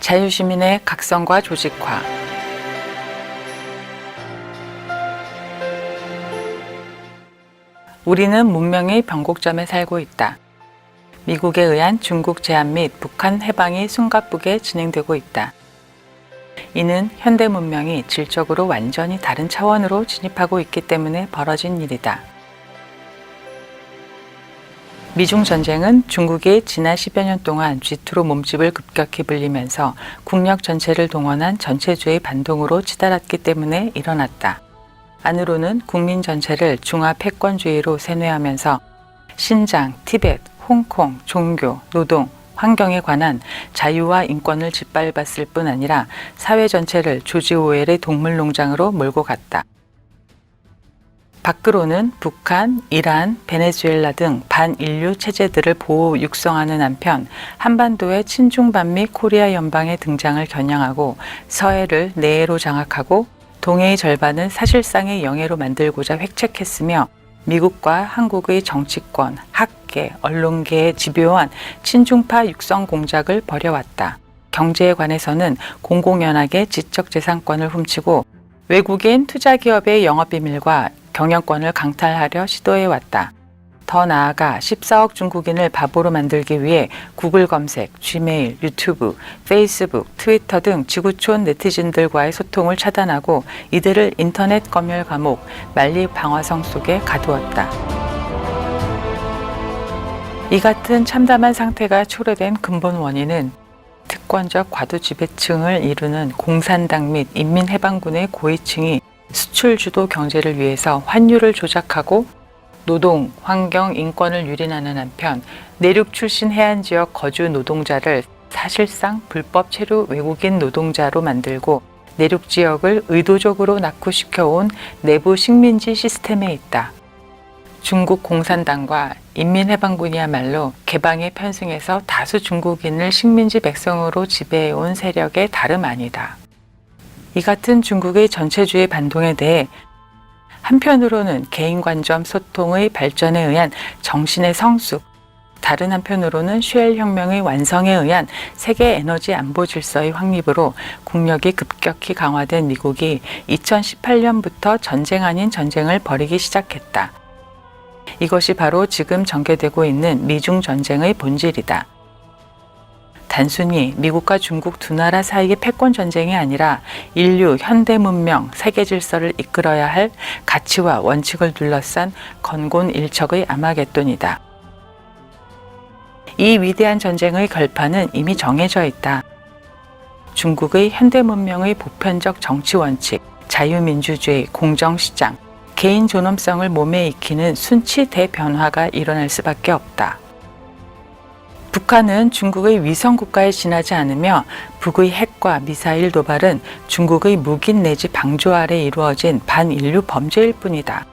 자유시민의 각성과 조직화. 우리는 문명의 변곡점에 살고 있다. 미국에 의한 중국 제한 및 북한 해방이 숨가쁘게 진행되고 있다. 이는 현대 문명이 질적으로 완전히 다른 차원으로 진입하고 있기 때문에 벌어진 일이다. 미중 전쟁은 중국이 지난 10여 년 동안 G2로 몸집을 급격히 불리면서 국력 전체를 동원한 전체주의 반동으로 치달았기 때문에 일어났다. 안으로는 국민 전체를 중화 패권주의로 세뇌하면서 신장, 티벳, 홍콩, 종교, 노동, 환경에 관한 자유와 인권을 짓밟았을 뿐 아니라 사회 전체를 조지 오웰의 동물농장으로 몰고 갔다. 밖으로는 북한, 이란, 베네수엘라 등 반인류 체제들을 보호 육성하는 한편 한반도의 친중반미 코리아 연방의 등장을 겨냥하고 서해를 내해로 장악하고 동해의 절반은 사실상의 영해로 만들고자 획책했으며 미국과 한국의 정치권, 학계, 언론계에 집요한 친중파 육성 공작을 벌여왔다. 경제에 관해서는 공공연하게 지적재산권을 훔치고 외국인 투자기업의 영업비밀과 경영권을 강탈하려 시도해왔다. 더 나아가 14억 중국인을 바보로 만들기 위해 구글 검색, 지메일, 유튜브, 페이스북, 트위터 등 지구촌 네티즌들과의 소통을 차단하고 이들을 인터넷 검열 감옥, 만리 방화성 속에 가두었다. 이 같은 참담한 상태가 초래된 근본 원인은 특권적 과도지배층을 이루는 공산당 및 인민해방군의 고위층이 수출주도 경제를 위해서 환율을 조작하고 노동, 환경, 인권을 유린하는 한편 내륙 출신 해안지역 거주 노동자를 사실상 불법 체류 외국인 노동자로 만들고 내륙 지역을 의도적으로 낙후시켜온 내부 식민지 시스템에 있다. 중국 공산당과 인민해방군이야말로 개방에 편승해서 다수 중국인을 식민지 백성으로 지배해온 세력의 다름 아니다. 이 같은 중국의 전체주의 반동에 대해 한편으로는 개인관점 소통의 발전에 의한 정신의 성숙, 다른 한편으로는 쉘 혁명의 완성에 의한 세계 에너지 안보 질서의 확립으로 국력이 급격히 강화된 미국이 2018년부터 전쟁 아닌 전쟁을 벌이기 시작했다. 이것이 바로 지금 전개되고 있는 미중 전쟁의 본질이다. 단순히 미국과 중국 두 나라 사이의 패권 전쟁이 아니라 인류 현대 문명 세계 질서를 이끌어야 할 가치와 원칙을 둘러싼 건곤 일척의 아마겟돈이다. 이 위대한 전쟁의 결판은 이미 정해져 있다. 중국의 현대 문명의 보편적 정치 원칙, 자유민주주의, 공정시장, 개인 존엄성을 몸에 익히는 순치 대변화가 일어날 수밖에 없다. 북한은 중국의 위성국가에 지나지 않으며 북의 핵과 미사일 도발은 중국의 묵인 내지 방조 아래 이루어진 반인류 범죄일 뿐이다.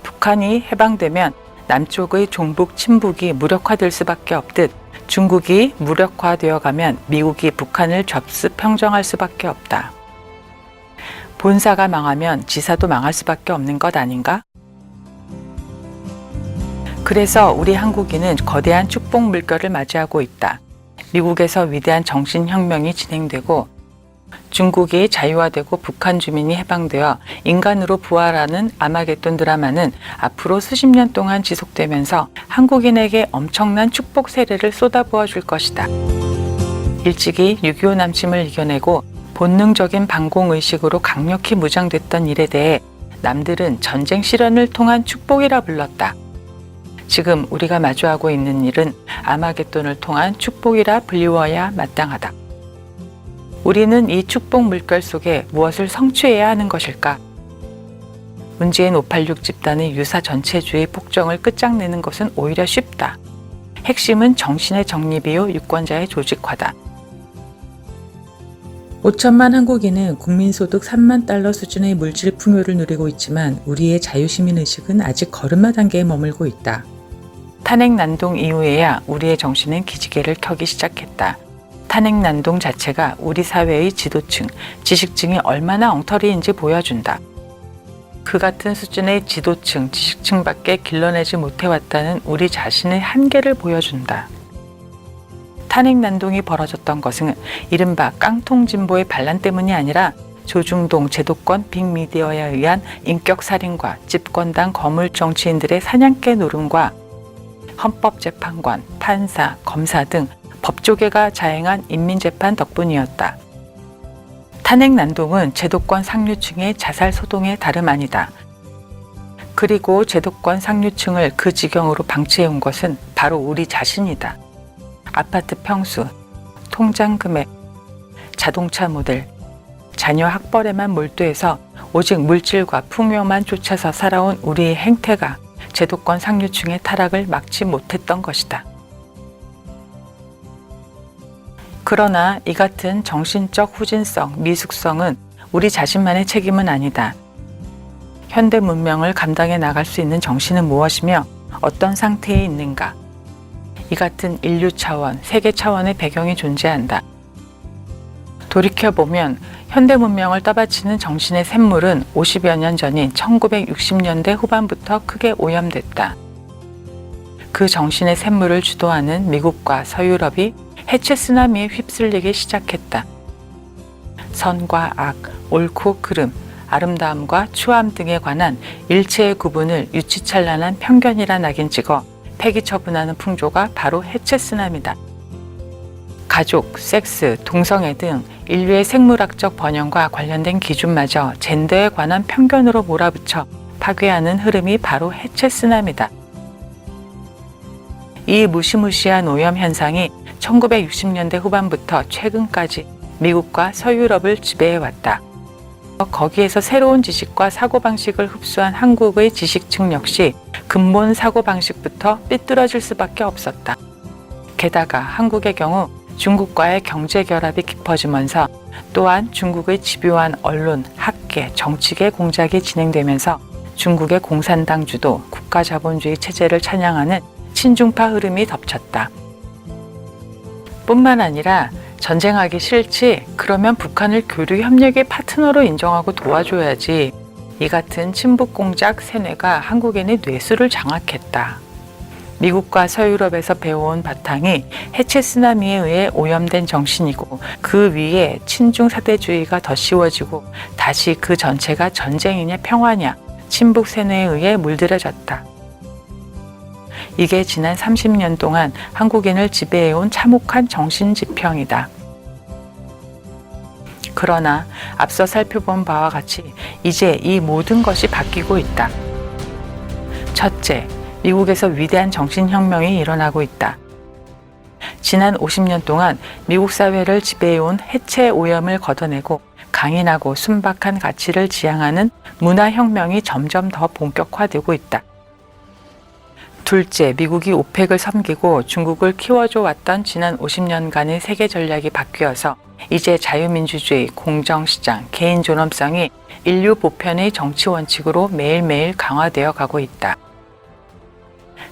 북한이 해방되면 남쪽의 종북 친북이 무력화될 수밖에 없듯 중국이 무력화되어 가면 미국이 북한을 접습 평정할 수밖에 없다. 본사가 망하면 지사도 망할 수밖에 없는 것 아닌가? 그래서 우리 한국인은 거대한 축복 물결을 맞이하고 있다. 미국에서 위대한 정신혁명이 진행되고 중국이 자유화되고 북한 주민이 해방되어 인간으로 부활하는 아마겟돈 드라마는 앞으로 수십 년 동안 지속되면서 한국인에게 엄청난 축복 세례를 쏟아부어 줄 것이다. 일찍이 6.25 남침을 이겨내고 본능적인 반공의식으로 강력히 무장됐던 일에 대해 남들은 전쟁 실현을 통한 축복이라 불렀다. 지금 우리가 마주하고 있는 일은 아마겟돈을 통한 축복이라 불리워야 마땅하다. 우리는 이 축복 물결 속에 무엇을 성취해야 하는 것일까? 문재인 586 집단의 유사 전체주의 폭정을 끝장내는 것은 오히려 쉽다. 핵심은 정신의 정립이요 유권자의 조직화다. 5천만 한국인은 국민소득 3만 달러 수준의 물질 풍요를 누리고 있지만 우리의 자유시민의식은 아직 걸음마 단계에 머물고 있다. 탄핵 난동 이후에야 우리의 정신은 기지개를 켜기 시작했다. 탄핵 난동 자체가 우리 사회의 지도층, 지식층이 얼마나 엉터리인지 보여준다. 그 같은 수준의 지도층, 지식층밖에 길러내지 못해왔다는 우리 자신의 한계를 보여준다. 탄핵난동이 벌어졌던 것은 이른바 깡통진보의 반란 때문이 아니라 조중동 제도권 빅미디어에 의한 인격살인과 집권당 거물 정치인들의 사냥개 노름과 헌법재판관, 판사, 검사 등 법조계가 자행한 인민재판 덕분이었다. 탄핵난동은 제도권 상류층의 자살소동에 다름 아니다. 그리고 제도권 상류층을 그 지경으로 방치해온 것은 바로 우리 자신이다. 아파트 평수, 통장 금액, 자동차 모델, 자녀 학벌에만 몰두해서 오직 물질과 풍요만 쫓아서 살아온 우리의 행태가 제도권 상류층의 타락을 막지 못했던 것이다. 그러나 이 같은 정신적 후진성, 미숙성은 우리 자신만의 책임은 아니다. 현대 문명을 감당해 나갈 수 있는 정신은 무엇이며 어떤 상태에 있는가? 이 같은 인류 차원, 세계 차원의 배경이 존재한다. 돌이켜보면 현대 문명을 떠받치는 정신의 샘물은 50여 년 전인 1960년대 후반부터 크게 오염됐다. 그 정신의 샘물을 주도하는 미국과 서유럽이 해체 쓰나미에 휩쓸리기 시작했다. 선과 악, 옳고 그름, 아름다움과 추함 등에 관한 일체의 구분을 유치찬란한 편견이라 낙인 찍어 폐기 처분하는 풍조가 바로 해체 쓰나미다. 가족, 섹스, 동성애 등 인류의 생물학적 번영과 관련된 기준마저 젠더에 관한 편견으로 몰아붙여 파괴하는 흐름이 바로 해체 쓰나미다. 이 무시무시한 오염 현상이 1960년대 후반부터 최근까지 미국과 서유럽을 지배해왔다. 거기에서 새로운 지식과 사고방식을 흡수한 한국의 지식층 역시 근본 사고방식부터 삐뚤어질 수밖에 없었다. 게다가 한국의 경우 중국과의 경제 결합이 깊어지면서 또한 중국의 집요한 언론, 학계, 정치계 공작이 진행되면서 중국의 공산당 주도 국가자본주의 체제를 찬양하는 친중파 흐름이 덮쳤다. 뿐만 아니라 전쟁하기 싫지? 그러면 북한을 교류 협력의 파트너로 인정하고 도와줘야지. 이 같은 친북 공작 세뇌가 한국인의 뇌수를 장악했다. 미국과 서유럽에서 배워온 바탕이 해체 쓰나미에 의해 오염된 정신이고 그 위에 친중 사대주의가 더 씌워지고 다시 그 전체가 전쟁이냐 평화냐 친북 세뇌에 의해 물들여졌다. 이게 지난 30년 동안 한국인을 지배해온 참혹한 정신지평이다. 그러나 앞서 살펴본 바와 같이 이제 이 모든 것이 바뀌고 있다. 첫째, 미국에서 위대한 정신혁명이 일어나고 있다. 지난 50년 동안 미국 사회를 지배해온 해체 오염을 걷어내고 강인하고 순박한 가치를 지향하는 문화혁명이 점점 더 본격화되고 있다. 둘째, 미국이 오펙을 섬기고 중국을 키워줘 왔던 지난 50년간의 세계 전략이 바뀌어서 이제 자유민주주의, 공정시장, 개인 존엄성이 인류 보편의 정치 원칙으로 매일매일 강화되어 가고 있다.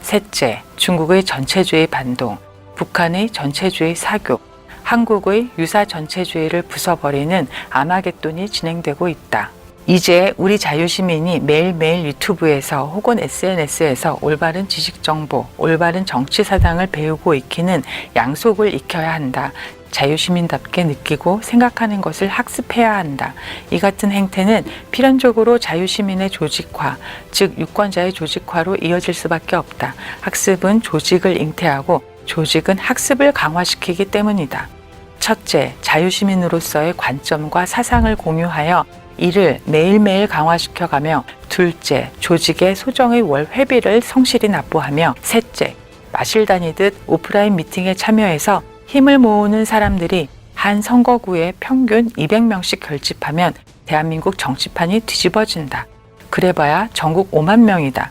셋째, 중국의 전체주의 반동, 북한의 전체주의 사교, 한국의 유사 전체주의를 부숴버리는 아마겟돈이 진행되고 있다. 이제 우리 자유시민이 매일매일 유튜브에서 혹은 SNS에서 올바른 지식정보, 올바른 정치사상을 배우고 익히는 양속을 익혀야 한다. 자유시민답게 느끼고 생각하는 것을 학습해야 한다. 이 같은 행태는 필연적으로 자유시민의 조직화, 즉 유권자의 조직화로 이어질 수밖에 없다. 학습은 조직을 잉태하고 조직은 학습을 강화시키기 때문이다. 첫째, 자유시민으로서의 관점과 사상을 공유하여 이를 매일매일 강화시켜가며 둘째, 조직의 소정의 월 회비를 성실히 납부하며 셋째, 마실 다니듯 오프라인 미팅에 참여해서 힘을 모으는 사람들이 한 선거구에 평균 200명씩 결집하면 대한민국 정치판이 뒤집어진다. 그래봐야 전국 5만 명이다.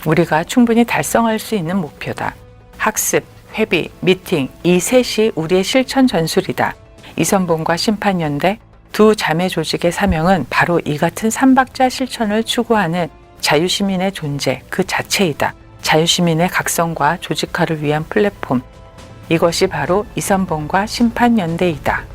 우리가 충분히 달성할 수 있는 목표다. 학습, 회비, 미팅 이 셋이 우리의 실천 전술이다. 이선봉과 심판연대 두 자매 조직의 사명은 바로 이 같은 삼박자 실천을 추구하는 자유시민의 존재 그 자체이다. 자유시민의 각성과 조직화를 위한 플랫폼. 이것이 바로 이선봉과 심판연대이다.